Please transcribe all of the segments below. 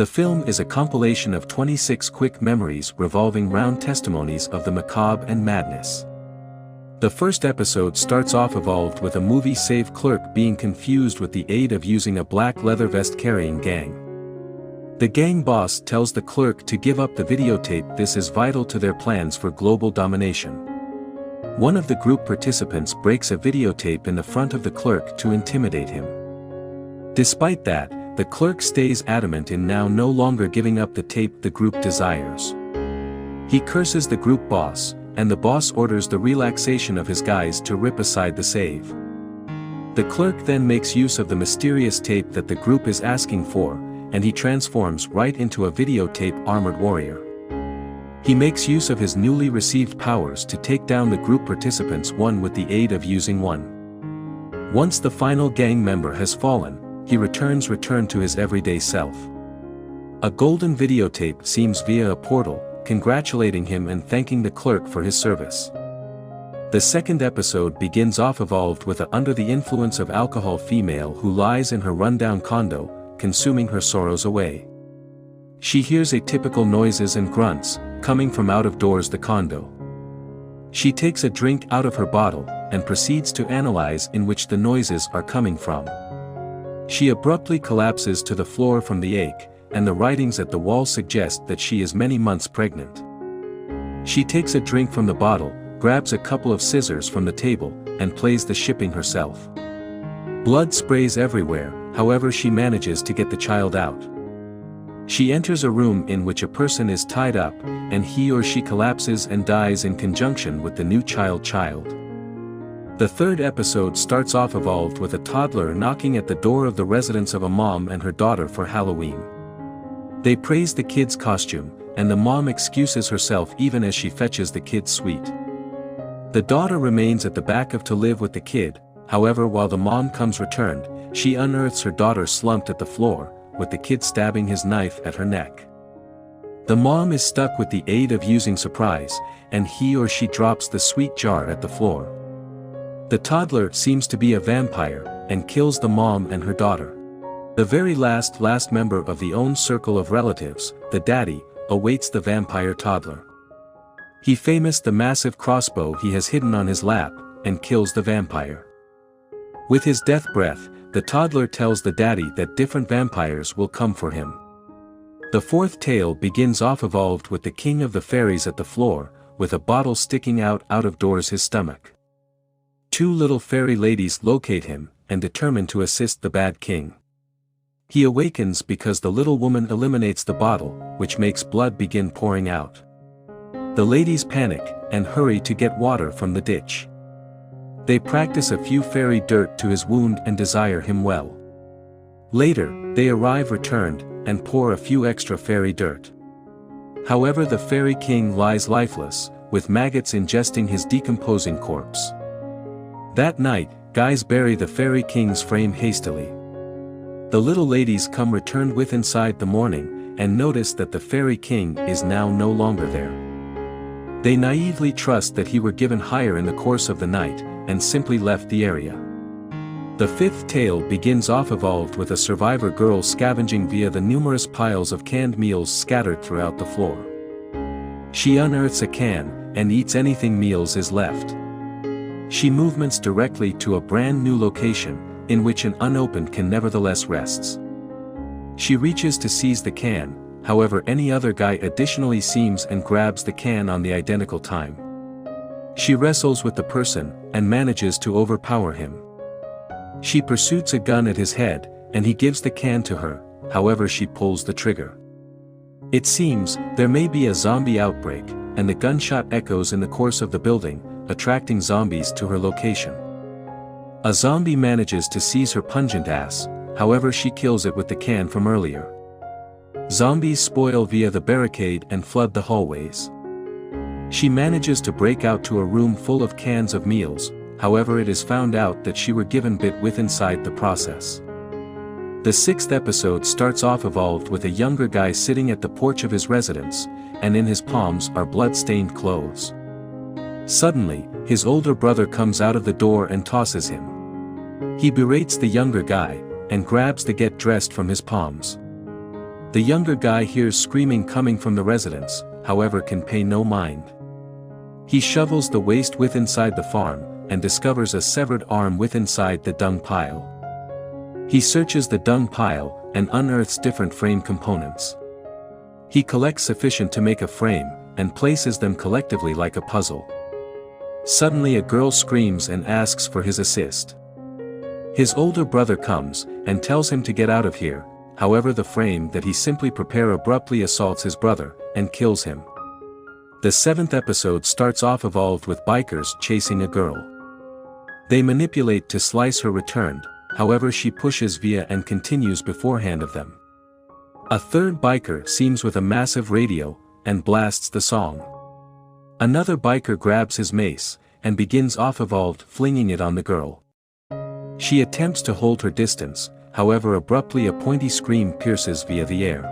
The film is a compilation of 26 quick memories revolving round testimonies of the macabre and madness. The first episode starts off evolved with a movie-saved clerk being confused with the aid of using a black leather vest-carrying gang. The gang boss tells the clerk to give up the videotape. This is vital to their plans for global domination. One of the group participants breaks a videotape in the front of the clerk to intimidate him. Despite that, the clerk stays adamant in now no longer giving up the tape the group desires. He curses the group boss, and the boss orders the relaxation of his guys to rip aside the save. The clerk then makes use of the mysterious tape that the group is asking for, and he transforms right into a videotape armored warrior. He makes use of his newly received powers to take down the group participants one with the aid of using one. Once the final gang member has fallen, he returns to his everyday self. A golden videotape seems via a portal, congratulating him and thanking the clerk for his service. The second episode begins off evolved with a under the influence of alcohol female who lies in her rundown condo, consuming her sorrows away. She hears atypical noises and grunts, coming from out of doors the condo. She takes a drink out of her bottle, and proceeds to analyze in which the noises are coming from. She abruptly collapses to the floor from the ache, and the writings at the wall suggest that she is many months pregnant. She takes a drink from the bottle, grabs a couple of scissors from the table, and plays the shipping herself. Blood sprays everywhere, however she manages to get the child out. She enters a room in which a person is tied up, and he or she collapses and dies in conjunction with the new child. The third episode starts off evolved with a toddler knocking at the door of the residence of a mom and her daughter for Halloween. They praise the kid's costume, and the mom excuses herself even as she fetches the kid's sweet. The daughter remains at the back to live with the kid, however while the mom comes returned, she unearths her daughter slumped at the floor, with the kid stabbing his knife at her neck. The mom is stuck with the aid of using surprise, and he or she drops the sweet jar at the floor. The toddler seems to be a vampire, and kills the mom and her daughter. The very last member of the own circle of relatives, the daddy, awaits the vampire toddler. He famous the massive crossbow he has hidden on his lap, and kills the vampire. With his death breath, the toddler tells the daddy that different vampires will come for him. The fourth tale begins off evolved with the king of the fairies at the floor, with a bottle sticking out of doors his stomach. Two little fairy ladies locate him, and determine to assist the bad king. He awakens because the little woman eliminates the bottle, which makes blood begin pouring out. The ladies panic, and hurry to get water from the ditch. They practice a few fairy dirt to his wound and desire him well. Later, they arrive returned, and pour a few extra fairy dirt. However the fairy king lies lifeless, with maggots ingesting his decomposing corpse. That night, guys bury the fairy king's frame hastily. The little ladies come returned with inside the morning, and notice that the fairy king is now no longer there. They naively trust that he were given higher in the course of the night, and simply left the area. The fifth tale begins off evolved with a survivor girl scavenging via the numerous piles of canned meals scattered throughout the floor. She unearths a can, and eats anything meals is left. She movements directly to a brand new location, in which an unopened can nevertheless rests. She reaches to seize the can, however any other guy additionally seems and grabs the can on the identical time. She wrestles with the person, and manages to overpower him. She pursues a gun at his head, and he gives the can to her, however she pulls the trigger. It seems, there may be a zombie outbreak, and the gunshot echoes in the course of the building, attracting zombies to her location. A zombie manages to seize her pungent ass, however she kills it with the can from earlier. Zombies spoil via the barricade and flood the hallways. She manages to break out to a room full of cans of meals, however it is found out that she were given bit with inside the process. The sixth episode starts off evolved with a younger guy sitting at the porch of his residence, and in his palms are blood-stained clothes. Suddenly, his older brother comes out of the door and tosses him. He berates the younger guy, and grabs the get dressed from his palms. The younger guy hears screaming coming from the residence, however can pay no mind. He shovels the waste with inside the farm, and discovers a severed arm with inside the dung pile. He searches the dung pile, and unearths different frame components. He collects sufficient to make a frame, and places them collectively like a puzzle. Suddenly a girl screams and asks for his assist. His older brother comes, and tells him to get out of here, however the frame that he simply prepare abruptly assaults his brother, and kills him. The 7th episode starts off evolved with bikers chasing a girl. They manipulate to slice her returned, however she pushes via and continues beforehand of them. A third biker seems with a massive radio, and blasts the song. Another biker grabs his mace, and begins off evolved flinging it on the girl. She attempts to hold her distance, however abruptly a pointy scream pierces via the air.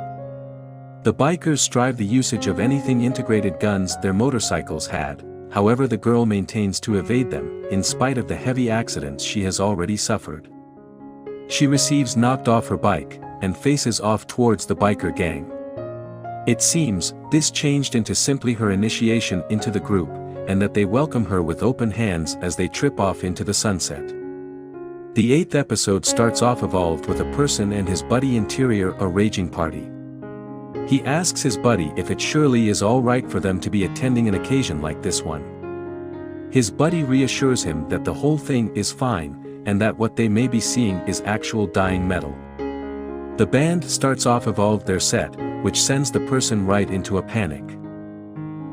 The bikers strive the usage of anything integrated guns their motorcycles had, however the girl maintains to evade them, in spite of the heavy accidents she has already suffered. She receives knocked off her bike, and faces off towards the biker gang. It seems, this changed into simply her initiation into the group, and that they welcome her with open hands as they trip off into the sunset. The 8th episode starts off evolved with a person and his buddy interior a raging party. He asks his buddy if it surely is all right for them to be attending an occasion like this one. His buddy reassures him that the whole thing is fine, and that what they may be seeing is actual dying metal. The band starts off evolved their set, which sends the person right into a panic.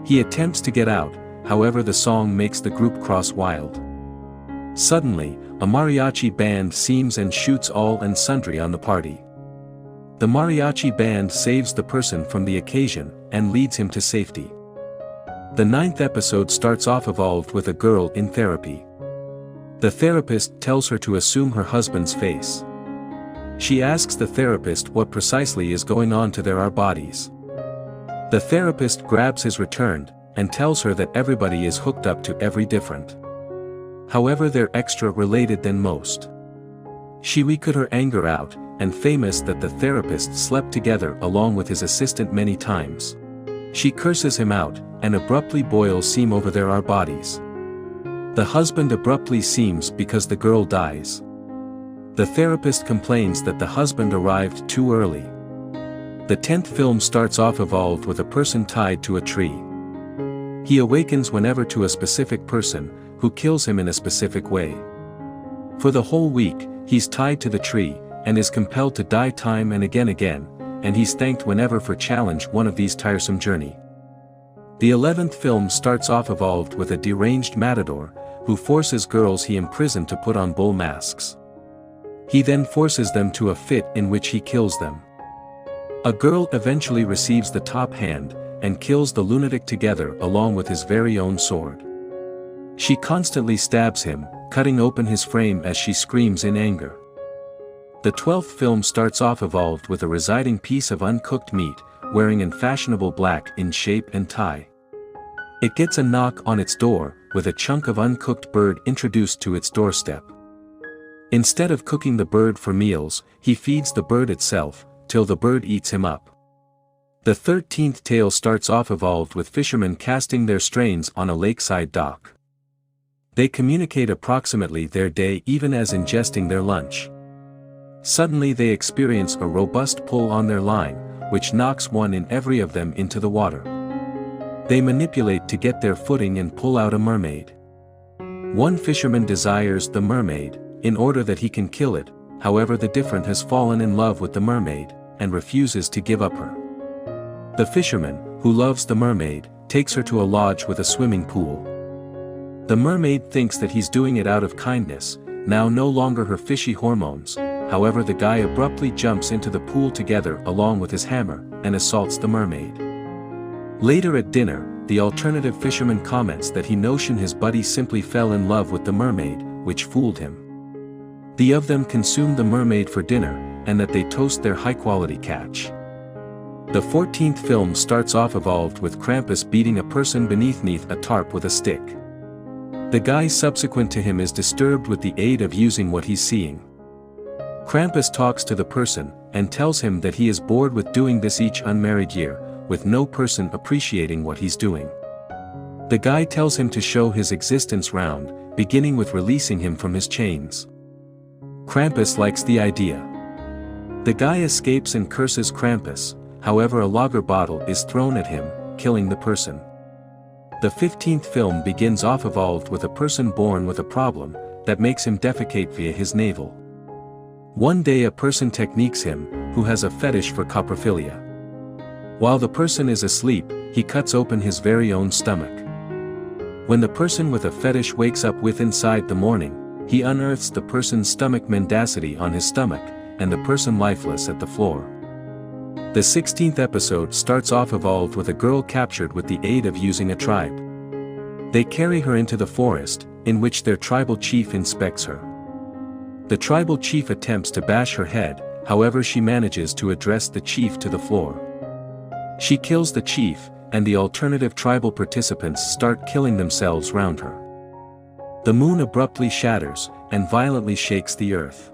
He attempts to get out, however the song makes the group cross wild. Suddenly, a mariachi band seems and shoots all and sundry on the party. The mariachi band saves the person from the occasion, and leads him to safety. The 9th episode starts off evolved with a girl in therapy. The therapist tells her to assume her husband's face. She asks the therapist what precisely is going on to their bodies. The therapist grabs his returned, and tells her that everybody is hooked up to every different. However they're extra related than most. She could her anger out, and famous that the therapist slept together along with his assistant many times. She curses him out, and abruptly boils seam over their bodies. The husband abruptly seems because the girl dies. The therapist complains that the husband arrived too early. The 10th film starts off evolved with a person tied to a tree. He awakens whenever to a specific person, who kills him in a specific way. For the whole week, he's tied to the tree, and is compelled to die time and again, and he's thanked whenever for challenge one of these tiresome journey. The 11th film starts off evolved with a deranged matador, who forces girls he imprisoned to put on bull masks. He then forces them to a fit in which he kills them. A girl eventually receives the top hand, and kills the lunatic together along with his very own sword. She constantly stabs him, cutting open his frame as she screams in anger. The 12th film starts off evolved with a residing piece of uncooked meat, wearing in fashionable black in shape and tie. It gets a knock on its door, with a chunk of uncooked bird introduced to its doorstep. Instead of cooking the bird for meals, he feeds the bird itself, till the bird eats him up. The 13th tale starts off evolved with fishermen casting their strains on a lakeside dock. They communicate approximately their day even as ingesting their lunch. Suddenly they experience a robust pull on their line, which knocks one in every of them into the water. They manipulate to get their footing and pull out a mermaid. One fisherman desires the mermaid, in order that he can kill it, however the different has fallen in love with the mermaid, and refuses to give up her. The fisherman, who loves the mermaid, takes her to a lodge with a swimming pool. The mermaid thinks that he's doing it out of kindness, now no longer her fishy hormones, however the guy abruptly jumps into the pool together along with his hammer, and assaults the mermaid. Later at dinner, the alternative fisherman comments that he notion his buddy simply fell in love with the mermaid, which fooled him. The of them consume the mermaid for dinner, and that they toast their high-quality catch. The 14th film starts off evolved with Krampus beating a person beneath a tarp with a stick. The guy subsequent to him is disturbed with the aid of using what he's seeing. Krampus talks to the person, and tells him that he is bored with doing this each unmarried year, with no person appreciating what he's doing. The guy tells him to show his existence round, beginning with releasing him from his chains. Krampus likes the idea. The guy escapes and curses Krampus, however a lager bottle is thrown at him, killing the person. The 15th film begins off evolved with a person born with a problem that makes him defecate via his navel. One day a person techniques him, who has a fetish for coprophilia. While the person is asleep, he cuts open his very own stomach. When the person with a fetish wakes up with inside the morning, he unearths the person's stomach mendacity on his stomach, and the person lifeless at the floor. The 16th episode starts off evolved with a girl captured with the aid of using a tribe. They carry her into the forest, in which their tribal chief inspects her. The tribal chief attempts to bash her head, however she manages to address the chief to the floor. She kills the chief, and the alternative tribal participants start killing themselves round her. The moon abruptly shatters, and violently shakes the earth.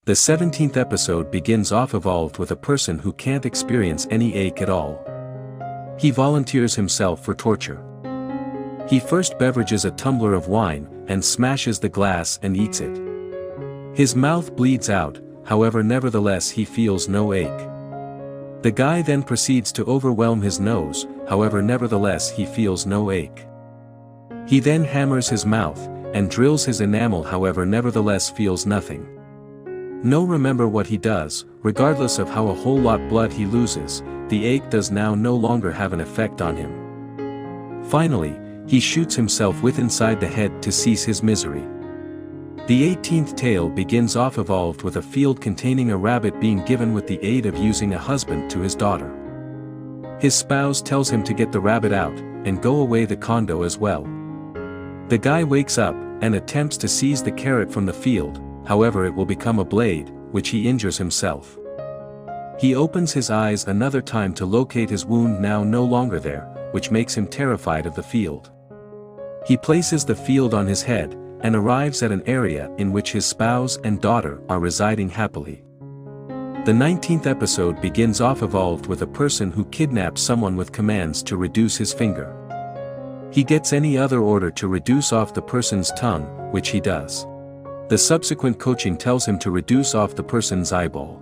The 17th episode begins off evolved with a person who can't experience any ache at all. He volunteers himself for torture. He first beverages a tumbler of wine, and smashes the glass and eats it. His mouth bleeds out, however nevertheless he feels no ache. The guy then proceeds to overwhelm his nose, however nevertheless he feels no ache. He then hammers his mouth, and drills his enamel however nevertheless feels nothing. No remember what he does, regardless of how a whole lot blood he loses, the ache does now no longer have an effect on him. Finally, he shoots himself with inside the head to cease his misery. The 18th tale begins off evolved with a field containing a rabbit being given with the aid of using a husband to his daughter. His spouse tells him to get the rabbit out, and go away the condo as well. The guy wakes up, and attempts to seize the carrot from the field, however it will become a blade, which he injures himself. He opens his eyes another time to locate his wound now no longer there, which makes him terrified of the field. He places the field on his head, and arrives at an area in which his spouse and daughter are residing happily. The 19th episode begins off evolved with a person who kidnaps someone with commands to reduce his finger. He gets any other order to reduce off the person's tongue, which he does. The subsequent coaching tells him to reduce off the person's eyeball.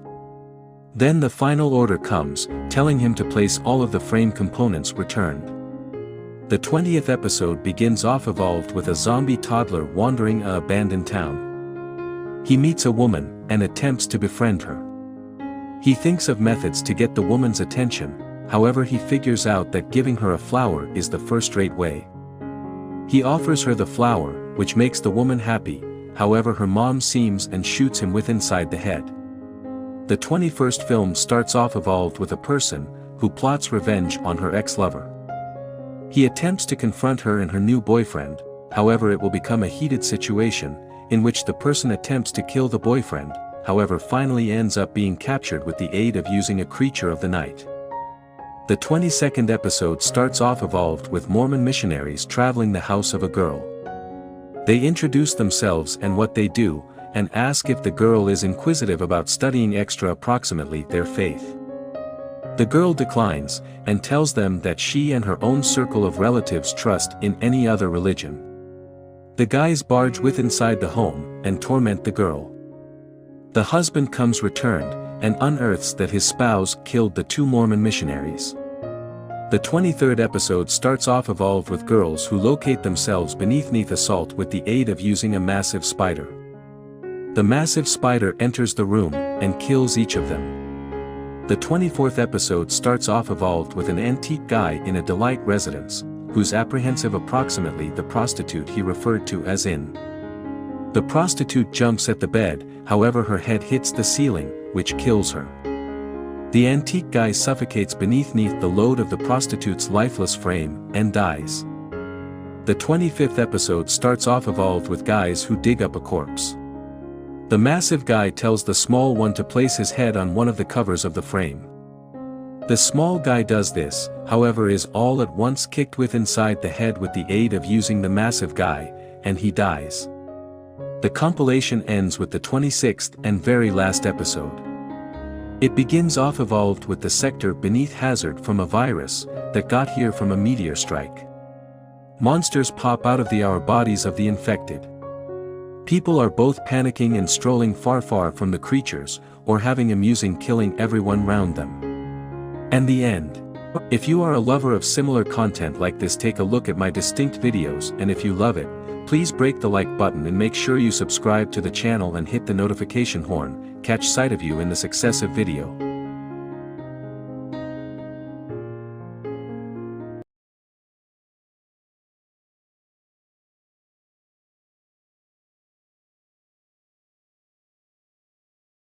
Then the final order comes, telling him to place all of the frame components returned. The 20th episode begins off evolved with a zombie toddler wandering an abandoned town. He meets a woman, and attempts to befriend her. He thinks of methods to get the woman's attention, however he figures out that giving her a flower is the first-rate way. He offers her the flower, which makes the woman happy, however her mom sees and shoots him with inside the head. The 21st film starts off evolved with a person, who plots revenge on her ex-lover. He attempts to confront her and her new boyfriend, however it will become a heated situation, in which the person attempts to kill the boyfriend, however finally ends up being captured with the aid of using a creature of the night. The 22nd episode starts off evolved with Mormon missionaries traveling the house of a girl. They introduce themselves and what they do, and ask if the girl is inquisitive about studying extra approximately their faith. The girl declines, and tells them that she and her own circle of relatives trust in any other religion. The guys barge with inside the home, and torment the girl. The husband comes returned, and unearths that his spouse killed the two Mormon missionaries. The 23rd episode starts off evolved with girls who locate themselves beneath assault with the aid of using a massive spider. The massive spider enters the room, and kills each of them. The 24th episode starts off evolved with an antique guy in a delight residence, who's apprehensive approximately the prostitute he referred to as in. The prostitute jumps at the bed, however her head hits the ceiling, which kills her. The antique guy suffocates beneath the load of the prostitute's lifeless frame, and dies. The 25th episode starts off evolved with guys who dig up a corpse. The massive guy tells the small one to place his head on one of the covers of the frame. The small guy does this, however is all at once kicked with inside the head with the aid of using the massive guy, and he dies. The compilation ends with the 26th and very last episode. It begins off evolved with the sector beneath hazard from a virus that got here from a meteor strike. Monsters pop out of our bodies of the infected. People are both panicking and strolling far from the creatures, or having amusing killing everyone round them. And the end. If you are a lover of similar content like this, take a look at my distinct videos, and if you love it, please break the like button and make sure you subscribe to the channel and hit the notification horn. Catch sight of you in the successive video.